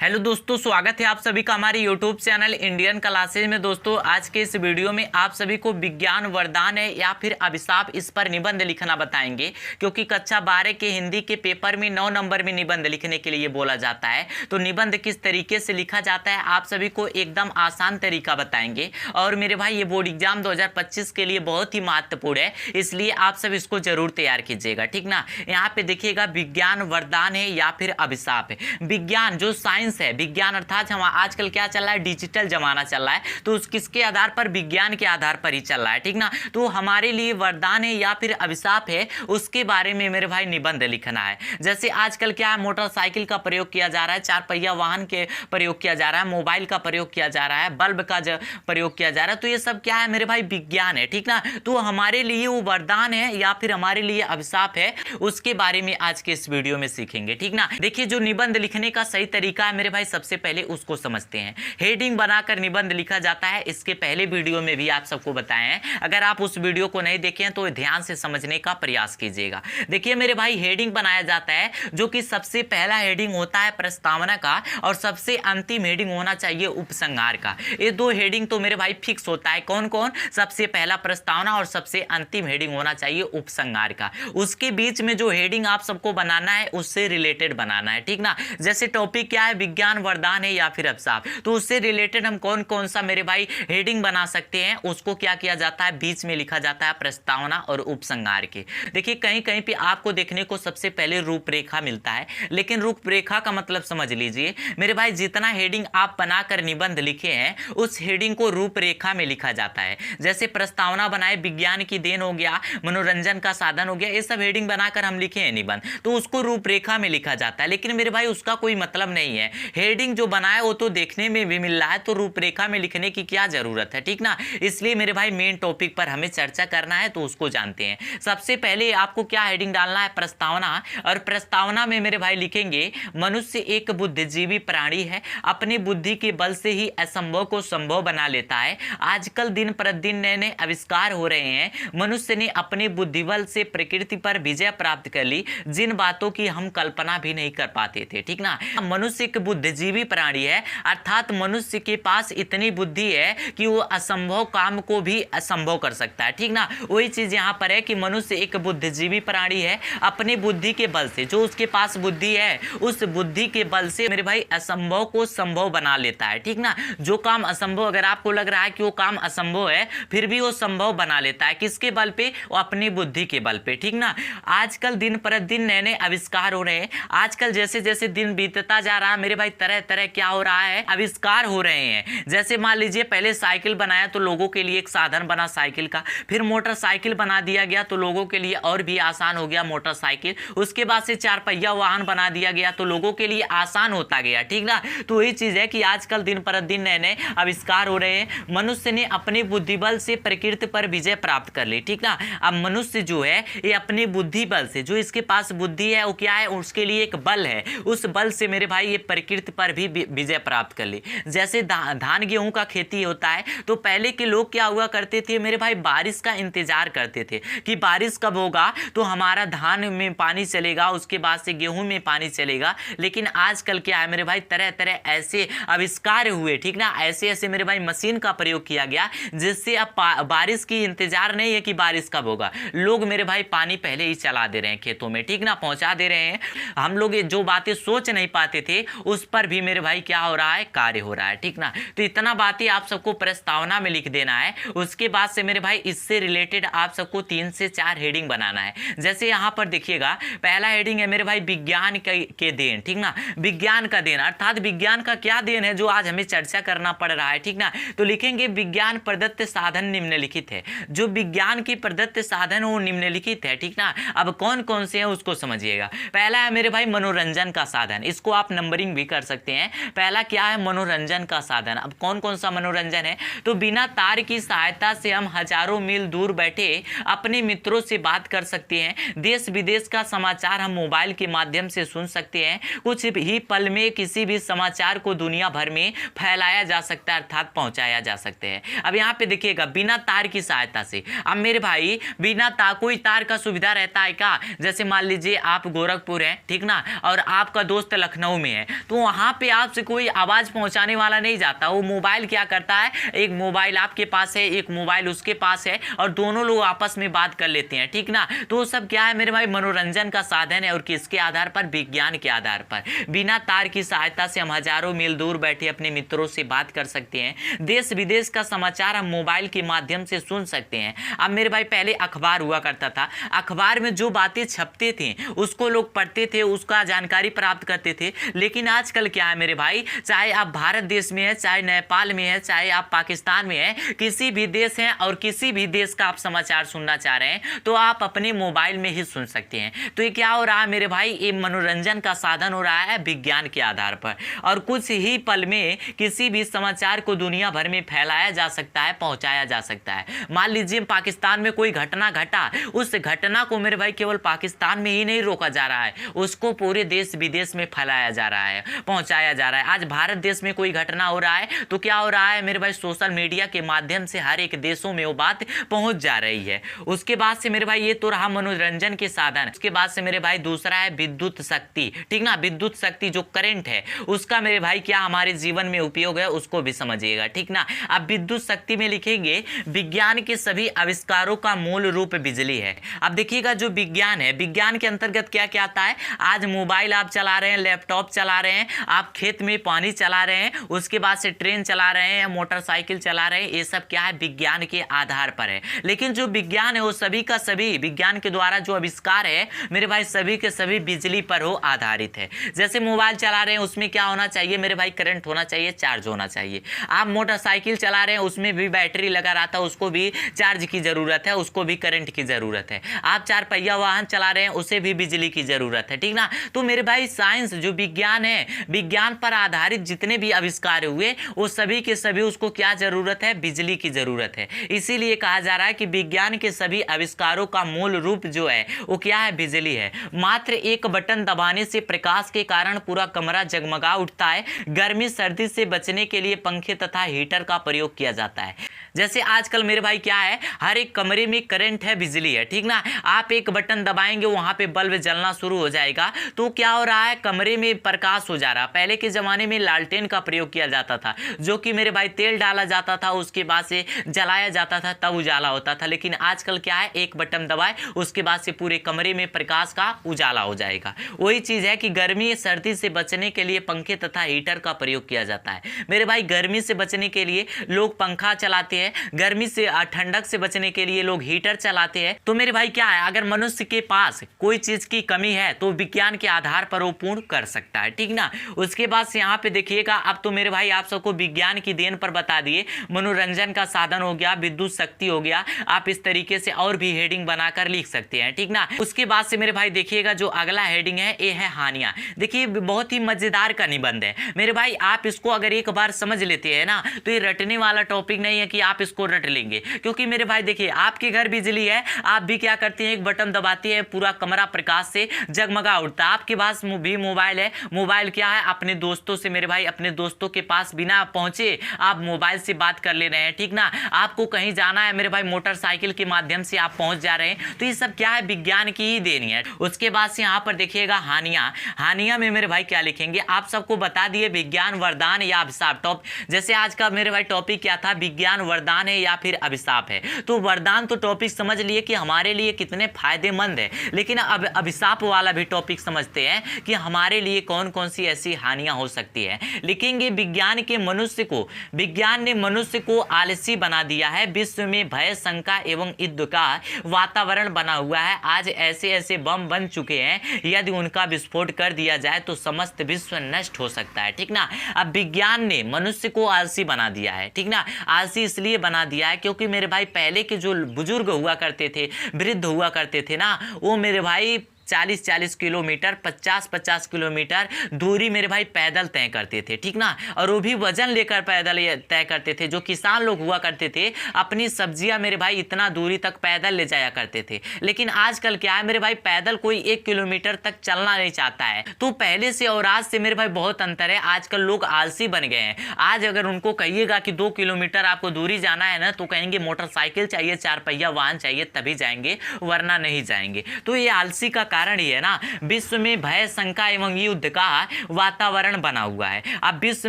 Hello दोस्तों, स्वागत है आप सभी का हमारे यूट्यूब चैनल इंडियन क्लासेज में। दोस्तों, आज के इस वीडियो में आप सभी को विज्ञान वरदान है या फिर अभिशाप, इस पर निबंध लिखना बताएंगे। क्योंकि कक्षा 12 के हिंदी के पेपर में 9 नंबर में निबंध लिखने के लिए बोला जाता है। तो निबंध किस तरीके से लिखा जाता है आप सभी को एकदम आसान तरीका बताएंगे। और मेरे भाई, ये बोर्ड एग्जाम 2025 के लिए बहुत ही महत्वपूर्ण है, इसलिए आप सब इसको जरूर तैयार कीजिएगा, ठीक ना। यहाँ पे देखिएगा, विज्ञान वरदान है या फिर अभिशाप है। विज्ञान जो साइंस है, विज्ञान अर्थात हम आजकल क्या चल रहा है, डिजिटल जमाना चल रहा है, तो उस किसके आधार पर, विज्ञान के आधार पर ही चल रहा है, ठीक ना। तो हमारे लिए वरदान है या फिर अभिशाप है, उसके बारे में मेरे भाई निबंध लिखना है। जैसे आजकल क्या है, मोटरसाइकिल का प्रयोग किया जा रहा है, 4 पहिया वाहन के प्रयोग किया जा रहा है, मोबाइल का प्रयोग किया जा रहा है, बल्ब का प्रयोग किया जा रहा है, तो ये सब क्या है मेरे भाई, विज्ञान है, ठीक ना। तो हमारे लिए वो वरदान है या फिर हमारे लिए अभिशाप है, उसके बारे में आज के इस वीडियो में सीखेंगे, ठीक ना। देखिए, जो निबंध लिखने का सही तरीका है मेरे भाई, सबसे पहले उसको समझते हैं। हेडिंग बनाकर निबंध लिखा जाता है, इसके पहले वीडियो में भी आप सबको बताए हैं। अगर आप उस वीडियो को नहीं देखे हैं तो ध्यान से समझने का प्रयास कीजिएगा। देखिए मेरे भाई, हेडिंग बनाया जाता है, जो कि सबसे पहला हेडिंग होता है प्रस्तावना का, और सबसे अंतिम हेडिंग होना चाहिए उपसंहार का। ये 2 हेडिंग तो मेरे भाई फिक्स होता है। कौन कौन? सबसे पहला प्रस्तावना और सबसे अंतिम हेडिंग होना चाहिए उपसंहार का। उसके बीच में जो हेडिंग आप सबको बनाना है, उससे रिलेटेड बनाना है, ठीक ना। जैसे टॉपिक क्या है, विज्ञान वरदान है या फिर अभिशाप, तो उससे रिलेटेड हम कौन कौन सा मेरे भाई हेडिंग बना सकते हैं, उसको क्या किया जाता है, बीच में लिखा जाता है प्रस्तावना और उपसंहार के। देखिए, कहीं कहीं पे आपको देखने को सबसे पहले रूपरेखा मिलता है, लेकिन रूपरेखा का मतलब समझ लीजिए मेरे भाई, जितना हेडिंग आप बनाकर निबंध लिखे हैं, उस हेडिंग को रूपरेखा में लिखा जाता है। जैसे प्रस्तावना बनाए, विज्ञान की देन हो गया, मनोरंजन का साधन हो गया, ये सब हेडिंग बनाकर हम लिखे हैं निबंध, तो उसको रूपरेखा में लिखा जाता है। लेकिन मेरे भाई, उसका कोई मतलब नहीं है। हेडिंग जो बनाए वो तो देखने में भी मिल रहा है, तो रूपरेखा में लिखने की क्या जरूरत है, ठीक ना। इसलिए मेरे भाई, मेन टॉपिक पर हमें चर्चा करना है, तो उसको जानते हैं। सबसे पहले आपको क्या हेडिंग डालना है, प्रस्तावना। और प्रस्तावना में मेरे भाई लिखेंगे, मनुष्य एक बुद्धिजीवी प्राणी है, अपनी बुद्धि के बल से ही असंभव को संभव बना लेता है। आजकल दिन प्रतिदिन नए नए आविष्कार हो रहे हैं। मनुष्य ने अपने बुद्धिबल से प्रकृति पर विजय प्राप्त कर ली, जिन बातों की हम कल्पना भी नहीं कर पाते थे, ठीक ना। मनुष्य एक बुद्धिजीवी प्राणी है, अर्थात मनुष्य के पास इतनी बुद्धि है कि वो असंभव काम को भी असंभव कर सकता है, ठीक ना। वही चीज यहाँ पर है कि मनुष्य एक बुद्धिजीवी प्राणी है, अपनी बुद्धि के बल से, जो उसके पास बुद्धि है, उस बुद्धि के बल से मेरे भाई असंभव को संभव बना लेता है, ठीक ना। जो काम असंभव, अगर आपको लग रहा है कि वो काम असंभव है, फिर भी वो संभव बना लेता है। किसके बल पे? वो अपनी बुद्धि के बल पे, ठीक ना। आजकल दिन प्रतिदिन नए नए आविष्कार हो रहे हैं। आजकल जैसे जैसे दिन बीतता जा रहा है मेरे भाई, तरह तरह क्या हो रहा है, आविष्कार हो रहे हैं। जैसे मान लीजिए, पहले साइकिल बनाया तो लोगों के लिए एक साधन बना साइकिल का, फिर मोटरसाइकिल बना दिया गया तो लोगों के लिए और भी आसान हो गया मोटरसाइकिल। उसके बाद से 4 पहिया वाहन बना दिया गया तो लोगों के लिए आसान होता गया, ठीक ना। तो वही चीज है कि आजकल दिन प्रतिदिन नए नए आविष्कार हो रहे हैं। मनुष्य ने अपने बुद्धिबल से प्रकृति पर विजय प्राप्त कर ली, ठीक ना। अब मनुष्य जो है, ये अपने बुद्धि बल से, जो इसके पास बुद्धि है वो क्या है, उसके लिए एक बल है, उस बल से मेरे भाई ये प्रकृति पर भी विजय प्राप्त कर ली। जैसे धान गेहूं का खेती होता है, तो पहले के लोग क्या हुआ करते थे मेरे भाई, बारिश का इंतजार करते थे कि बारिश कब होगा तो हमारा धान में पानी चलेगा, उसके बाद से गेहूं में पानी चलेगा। लेकिन आजकल क्या है मेरे भाई, तरह तरह ऐसे आविष्कार हुए, ठीक ना। ऐसे ऐसे मेरे भाई मशीन का प्रयोग किया गया, जिससे अब बारिश की इंतजार नहीं है कि बारिश कब होगा, लोग मेरे भाई पानी पहले ही चला दे रहे हैं खेतों में, ठीक ना, पहुंचा दे रहे हैं। हम लोग जो बातें सोच नहीं पाते थे, उस पर भी मेरे भाई क्या हो रहा है, कार्य हो रहा है, ठीक ना। तो इतना बातें आप सबको प्रस्तावना में लिख देना है। उसके बाद से मेरे भाई, इससे रिलेटेड आप सबको 3 से 4 हेडिंग बनाना है। जैसे यहाँ पर देखिएगा, पहला हेडिंग है मेरे भाई, विज्ञान के देन, ठीक ना। विज्ञान का देन अर्थात विज्ञान का क्या देन है, जो आज हमें चर्चा करना पड़ रहा है, ठीक ना। तो लिखेंगे, विज्ञान प्रदत्त साधन निम्नलिखित है। जो विज्ञान की प्रदत्त साधन वो निम्नलिखित है, ठीक ना। अब कौन कौन से हैं उसको समझिएगा। पहला है मेरे भाई, मनोरंजन का साधन। इसको आप नंबरिंग भी कर सकते हैं। पहला क्या है, मनोरंजन का साधन। अब कौन कौन सा मनोरंजन है, तो बिना तार की सहायता से हम हजारों मील दूर बैठे अपने मित्रों से बात कर सकते हैं। देश विदेश का समाचार हम मोबाइल के माध्यम से सुन सकते हैं। कुछ ही पल में किसी भी समाचार को दुनिया भर में फैलाया जा सकता है, अर्थात पहुंचाया जा सकते हैं। अब यहाँ पे देखिएगा, बिना तार की सहायता से। अब मेरे भाई, बिना कोई तार का सुविधा रहता है क्या? जैसे मान लीजिए आप गोरखपुर हैं, ठीक ना, और आपका दोस्त लखनऊ में है, तो वहाँ पे आपसे कोई आवाज़ पहुँचाने वाला नहीं जाता। वो मोबाइल क्या करता है, एक मोबाइल आपके पास है, एक मोबाइल उसके पास है और दोनों लोग आपस में बात कर लेते हैं, ठीक ना। तो वो सब क्या है मेरे भाई, मनोरंजन का साधन है। और किसके आधार पर, विज्ञान के आधार पर। बिना तार की सहायता से हम हजारों मील दूर बैठे अपने मित्रों से बात कर सकते हैं। देश विदेश का समाचार हम मोबाइल के माध्यम से सुन सकते हैं। अब मेरे भाई पहले अखबार हुआ करता था, अखबार में जो बातें छपते थे उसको लोग पढ़ते थे, उसका जानकारी प्राप्त करते थे। लेकिन आजकल क्या है मेरे भाई, चाहे आप भारत देश में है, चाहे नेपाल में है, चाहे आप पाकिस्तान में है, किसी भी देश है और किसी भी देश का आप समाचार सुनना चाह रहे हैं तो आप अपने मोबाइल में ही सुन सकते हैं। तो ये क्या हो रहा है मेरे भाई, ये मनोरंजन का साधन हो रहा है विज्ञान के आधार पर। और कुछ ही पल में किसी भी समाचार को दुनिया भर में फैलाया जा सकता है, पहुंचाया जा सकता है। मान लीजिए पाकिस्तान में कोई घटना घटा, उस घटना को मेरे भाई केवल पाकिस्तान में ही नहीं रोका जा रहा है, उसको पूरे देश विदेश में फैलाया जा रहा है, पहुंचाया जा रहा है। आज भारत देश में कोई घटना हो रहा है तो क्या हो रहा है मेरे भाई, सोशल मीडिया के माध्यम से हर एक देशों में वो बात पहुंच जा रही है। उसके बाद से मेरे भाई ये तो रहा मनोरंजन के साधन। उसके बाद से मेरे भाई दूसरा है विद्युत शक्ति, ठीक ना। विद्युत शक्ति जो करंट है उसका मेरे भाई क्या हमारे जीवन में उपयोग है उसको भी समझिएगा, ठीक ना। अब विद्युत शक्ति में लिखेंगे विज्ञान के सभी आविष्कारों का मूल रूप बिजली है। अब देखिएगा जो विज्ञान है, विज्ञान के अंतर्गत क्या क्या आता है। आज मोबाइल आप चला रहे हैं, लैपटॉप चला रहे हैं, आप खेत में पानी चला रहे हैं, उसके बाद से ट्रेन चला रहे हैं, मोटरसाइकिल चला रहे हैं, ये सब क्या है विज्ञान के आधार पर है। लेकिन जो विज्ञान है वो सभी का सभी, विज्ञान के द्वारा जो आविष्कार है मेरे भाई सभी के सभी बिजली पर हो आधारित है। जैसे मोबाइल चला रहे हैं उसमें क्या होना चाहिए मेरे भाई, करंट होना चाहिए, चार्ज होना चाहिए। आप मोटरसाइकिल चला रहे हैं उसमें भी बैटरी लगा रहता है, उसको भी चार्ज की जरूरत है, उसको भी करंट की जरूरत है। आप 4 पहिया वाहन चला रहे हैं उसे भी बिजली की जरूरत है, ठीक ना। तो मेरे भाई साइंस जो विज्ञान है, विज्ञान पर आधारित जितने भी आविष्कार हुए वो सभी के सभी उसको क्या जरूरत है, बिजली की जरूरत है। इसीलिए कहा जा रहा है कि विज्ञान के सभी आविष्कारों का मूल रूप जो है वो क्या है, बिजली है। मात्र एक बटन दबाने से प्रकाश के कारण पूरा कमरा जगमगा उठता है। गर्मी सर्दी से बचने के लिए पंखे तथा हीटर का प्रयोग किया जाता है। जैसे आजकल मेरे भाई क्या है, हर एक कमरे में करंट है, बिजली है, ठीक ना। आप एक बटन दबाएंगे वहां पे बल्ब जलना शुरू हो जाएगा। तो क्या हो रहा है, कमरे में प्रकाश हो जा रहा है। पहले के जमाने में लालटेन का प्रयोग किया जाता था, जो कि मेरे भाई तेल डाला जाता था, उसके बाद से जलाया जाता था, तब उजाला होता था। लेकिन आजकल क्या है, एक बटन दबाए उसके बाद से पूरे कमरे में प्रकाश का उजाला हो जाएगा। वही चीज है कि गर्मी सर्दी से बचने के लिए पंखे तथा हीटर का प्रयोग किया जाता है। मेरे भाई गर्मी से बचने के लिए लोग पंखा चलाते हैं, गर्मी से ठंडक से बचने के लिए लोग हीटर चलाते हैं। तो मेरे भाई क्या है, अगर मनुष्य के पास कोई चीज की कमी है तो विज्ञान के आधार पर वो पूर्ण कर सकता है, ठीक ना। उसके बाद से यहाँ पे देखिएगा, अब तो मेरे भाई आप सबको विज्ञान की देन पर बता दिए। मनोरंजन का साधन हो गया, विद्युत शक्ति हो गया, आप इस तरीके से और भी हेडिंग बनाकर लिख सकते हैं, ठीक ना। उसके बाद से मेरे भाई देखिएगा जो अगला हेडिंग है ये है हानियां। देखिए बहुत ही मजेदार का निबंध है मेरे भाई, आप इसको अगर एक बार समझ लेते हैं ना तो ये रटने वाला टॉपिक नहीं है कि आप इसको रट लेंगे। क्योंकि मेरे भाई देखिए आपके घर बिजली है, आप भी क्या करते हैं, एक बटन दबाते हैं, पूरा कमरा प्रकाश से जगमगा उठता है। आपके पास भी मोबाइल है, मोबाइल क्या है, अपने दोस्तों से मेरे भाई, अपने दोस्तों के पास बिना पहुंचे आप मोबाइल से बात कर ले रहे हैं, ठीक ना। आपको कहीं जाना है मेरे भाई, मोटरसाइकिल के माध्यम से आप पहुंच जा रहे हैं। तो ये सब क्या है, विज्ञान की ही देनी है। उसके बाद से यहाँ पर देखिएगा हानियां। हानियां में मेरे भाई क्या लिखेंगे, आप सबको बता दिए विज्ञान वरदान या अभिशाप। टॉप जैसे आज का मेरे भाई टॉपिक क्या था, विज्ञान वरदान है या फिर अभिशाप है। तो वरदान तो टॉपिक समझ लिए कि हमारे लिए कितने फायदेमंद है, लेकिन अब अभिशाप वाला भी टॉपिक समझते हैं कि हमारे लिए कौन कौन सी ऐसी हानियां हो सकती है। लिखेंगे विज्ञान के मनुष्य को, विज्ञान ने मनुष्य को आलसी बना दिया है। विश्व में भय, शंका एवं युद्ध का वातावरण बना हुआ है। आज ऐसे ऐसे बम बन चुके हैं, यदि उनका विस्फोट कर दिया जाए तो समस्त विश्व नष्ट हो सकता है, ठीक ना। अब विज्ञान ने मनुष्य को आलसी बना दिया है, ठीक ना। आलसी इसलिए बना दिया है क्योंकि मेरे भाई पहले के जो बुजुर्ग हुआ करते थे, वृद्ध हुआ करते थे ना, वो मेरे भाई 40-40 किलोमीटर, 50-50 किलोमीटर दूरी मेरे भाई पैदल तय करते थे, ठीक ना। और वो भी वजन लेकर पैदल तय करते थे। जो किसान लोग हुआ करते थे अपनी सब्जियां मेरे भाई इतना दूरी तक पैदल ले जाया करते थे। लेकिन आजकल क्या है मेरे भाई, पैदल कोई 1 किलोमीटर तक चलना नहीं चाहता है। तो पहले से और आज से मेरे भाई बहुत अंतर है। आजकल लोग आलसी बन गए हैं। आज अगर उनको कहिएगा कि 2 किलोमीटर आपको दूरी जाना है ना, तो कहेंगे मोटरसाइकिल चाहिए, 4 पहिया वाहन चाहिए तभी जाएंगे, वरना नहीं जाएंगे। तो ये आलसी का कारण ही है ना विश्व में भय, शंका एवं युद्ध का वातावरण बना हुआ है। अब विश्व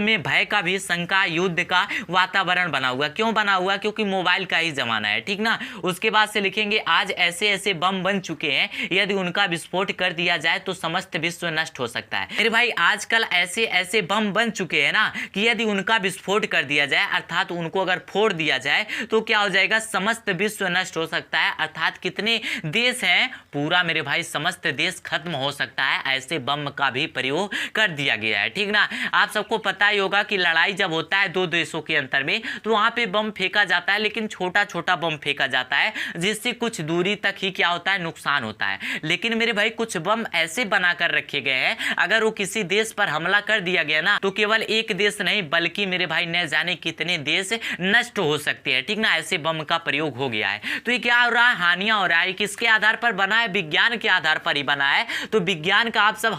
में भय का भी, शंका, युद्ध का वातावरण बना हुआ। क्यों बना हुआ? क्योंकि मोबाइल का ही जमाना है, ठीक ना। उसके बाद से लिखेंगे आज ऐसे ऐसे बम बन चुके हैं, यदि उनका विस्फोट कर दिया जाए तो समस्त विश्व नष्ट हो सकता है। मेरे भाई आजकल ऐसे ऐसे बम बन चुके हैं ना कि यदि उनका विस्फोट कर दिया जाए, अर्थात उनको अगर फोड़ दिया जाए तो क्या हो जाएगा? समस्त विश्व नष्ट हो सकता है। अर्थात कितने देश हैं? पूरा मेरे भाई समस्त देश खत्म हो सकता है। ऐसे बम का भी प्रयोग कर दिया गया है, ठीक ना। आप सबको पता ही होगा कि लड़ाई जब होता है दो देशों के अंतर में तो वहां पे बम फेंका जाता है, लेकिन छोटा छोटा बम फेंका जाता है जिससे कुछ दूरी तक ही क्या होता है? नुकसान होता है। लेकिन मेरे भाई कुछ बम ऐसे बनाकर रखे गए हैं, अगर वो किसी देश पर हमला कर दिया गया ना तो केवल एक देश नहीं बल्कि मेरे भाई न जाने कितने देश नष्ट हो सकते हैं, ठीक ना। ऐसे बम का प्रयोग हो गया है। तो ये क्या हो रहा है? हानियां हो रहा है। किसके आधार पर बना है? विज्ञान के आधार पर ही बना है। तो विज्ञान का आप सब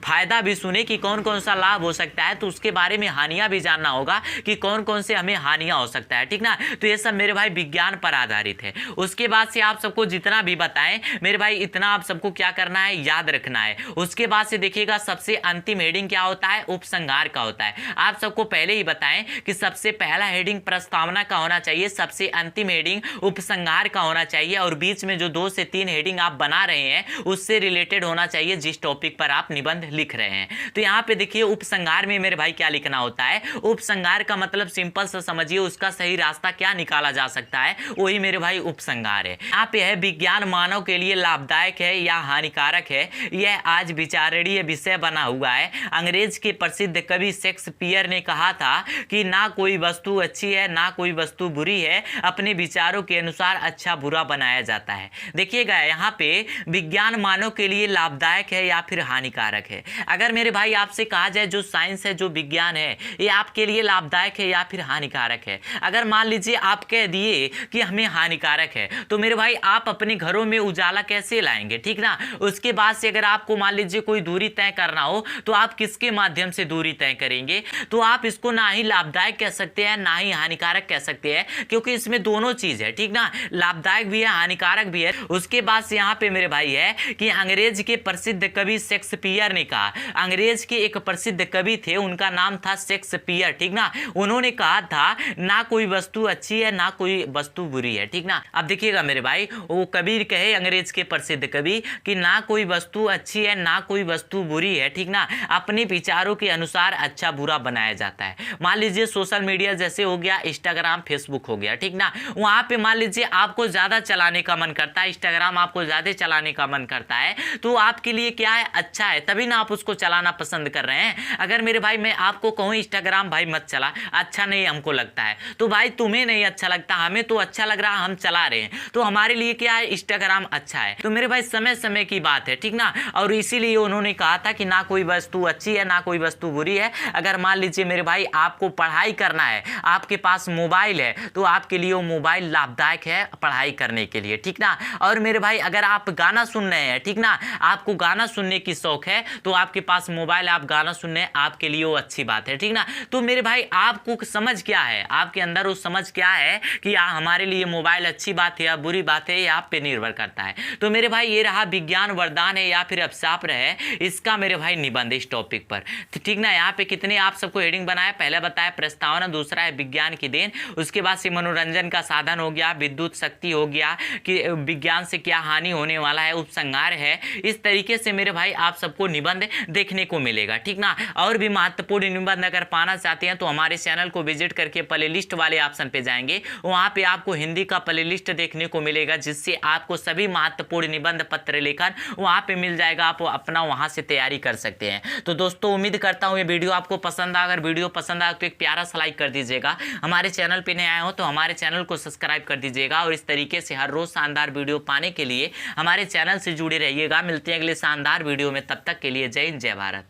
फायदा भी सुने कि कौन कौन सा लाभ हो सकता है, तो उसके बारे में हानियां भी जानना होगा कि कौन कौन से हमें हानियां हो सकता है, ठीक ना। तो ये सब मेरे भाई विज्ञान पर आधारित है। उसके बाद से आप सबको जितना भी बताएं मेरे भाई इतना आप सबको क्या करना है? याद रखना है। उसके बाद से देखिएगा सबसे अंतिम हेडिंग क्या होता है? उपसंहार का होता है। आप सबको पहले ही बताएं कि सबसे पहला हेडिंग प्रस्तावना का होना चाहिए, सबसे अंतिम हेडिंग उपसंहार का होना चाहिए, और बीच में जो 2 से 3 हेडिंग आप बना रहे हैं उससे रिलेटेड होना चाहिए जिस टॉपिक पर आप निबंध लिख रहे हैं। तो यहाँ पे देखिए उपसंहार में मेरे भाई क्या लिखना होता है? उपसंहार का मतलब सिंपल सा समझिए, उसका सही रास्ता क्या निकाला जा सकता है वही मेरे भाई उपसंहार है। यहाँ पे है विज्ञान मानव के लिए लाभदायक है या हानिकारक है, यह आज विचारणीय विषय बना हुआ है। अंग्रेज के प्रसिद्ध कवि शेक्सपियर ने कहा था कि ना कोई वस्तु अच्छी है ना कोई वस्तु बुरी है, अपने विचारों के अनुसार अच्छा बुरा बनाया जाता है। देखिएगा यहाँ पे विज्ञान मानव के लिए लाभदायक है या फिर हानिकारक है। अगर मेरे भाई आपसे कहा जाए जो साइंस है, जो विज्ञान है, ये आपके लिए लाभदायक है या फिर हानिकारक है, अगर मान लीजिए आप कह दिए कि हमें हानिकारक है, तो मेरे भाई आप अपने घरों में उजाला कैसे लाएंगे, ठीक ना। उसके बाद से अगर आपको मान लीजिए कोई दूरी तय करना हो तो आप किसके माध्यम से दूरी तय करेंगे? तो आप इसको ना ही लाभदायक कह सकते हैं ना ही हानिकारक कह सकते हैं, क्योंकि इसमें दोनों चीज है, ठीक ना। लाभदायक भी है हानिकारक भी है। उसके बाद से यहाँ पे मेरे भाई है कि अंग्रेज के प्रसिद्ध कवि शेक्सपियर ने कहा, अंग्रेज के एक प्रसिद्ध कवि थे, उनका नाम था शेक्सपियर, ठीक ना। उन्होंने कहा था ना कोई वस्तु अच्छी है ना कोई वस्तु बुरी है, ठीक ना। अब देखिएगा मेरे भाई वो कबीर कहे, अंग्रेज के प्रसिद्ध कवि, कि ना कोई वस्तु अच्छी है ना कोई वस्तु बुरी है, ठीक ना। अपने विचारों के अनुसार अच्छा बुरा बनाया जाता है। मान लीजिए सोशल मीडिया जैसे हो गया, इंस्टाग्राम फेसबुक हो गया, ठीक ना। वहां पे मान लीजिए आपको ज्यादा चलाने का मन करता है, इंस्टाग्राम आपको ज्यादा चलाने का मन करता है, तो आपके लिए क्या है? अच्छा है, तभी ना आप उसको चलाना पसंद कर रहे हैं। अगर मेरे भाई मैं आपको कहूँ इंस्टाग्राम भाई मत चला, अच्छा नहीं हमको लगता है, तो भाई तुम्हें नहीं अच्छा लगता, हमें तो अच्छा लग रहा, हम चला रहे हैं, तो हमारे लिए क्या है? इंस्टाग्राम अच्छा है। तो मेरे भाई समय समय की बात है, ठीक ना। और इसीलिए उन्होंने कहा था कि ना कोई वस्तु अच्छी है ना कोई वस्तु बुरी है। अगर मान लीजिए मेरे भाई आपको पढ़ाई करना है, आपके पास मोबाइल है, तो आपके लिए वो मोबाइल लाभदायक है पढ़ाई करने के लिए, ठीक ना। और मेरे भाई अगर आप गाना सुन रहे हैं, ठीक ना, आपको गाना सुनने की शौक है, तो आपके पास मोबाइल, आप गाना सुन रहे हैं, आपके लिए वो अच्छी बात है, ठीक ना। तो मेरे भाई आपको समझ क्या है, आपके अंदर वो समझ क्या है कि हमारे लिए मोबाइल अच्छी बात है या बुरी बात है, ये आप पे निर्भर करता है। तो मेरे भाई ये रहा विज्ञान वरदान है या फिर अभिशाप रहे, इसका मेरे भाई निबंध इस टॉपिक पर, ठीक ना। यहाँ पे कितने आप सबको हेडिंग बनाया, पहले बताया प्रस्तावना, दूसरा है विज्ञान की देन, उसके बाद से मनोरंजन का साधन हो गया, विद्युत शक्ति हो गया कि विज्ञान से क्या हानि होने वाला है, उपसंहार है। इस तरीके से मेरे भाई आप सबको निबंध देखने को मिलेगा, ठीक ना। और भी महत्वपूर्ण निबंध अगर पाना चाहते हैं तो हमारे चैनल को विजिट करके प्लेलिस्ट वाले ऑप्शन पे जाएंगे, वहां पे आपको हिंदी का प्लेलिस्ट देखने को मिलेगा, जिससे आपको सभी महत्वपूर्ण निबंध पत्र लेखन वहां पे मिल जाएगा, आप अपना वहां से तैयारी कर सकते हैं। तो दोस्तों उम्मीद करता हूं ये वीडियो आपको पसंद आया। अगर वीडियो पसंद आया तो एक प्यारा सा लाइक कर दीजिएगा। हमारे चैनल पे नए आए हो तो हमारे चैनल को सब्सक्राइब कर दीजिएगा, और इस तरीके से हर रोज शानदार वीडियो पाने के लिए हमारे चैनल से जुड़े रहिएगा। मिलते हैं अगले शानदार वीडियो में, तब तक के लिए जय हिंद जय भारत।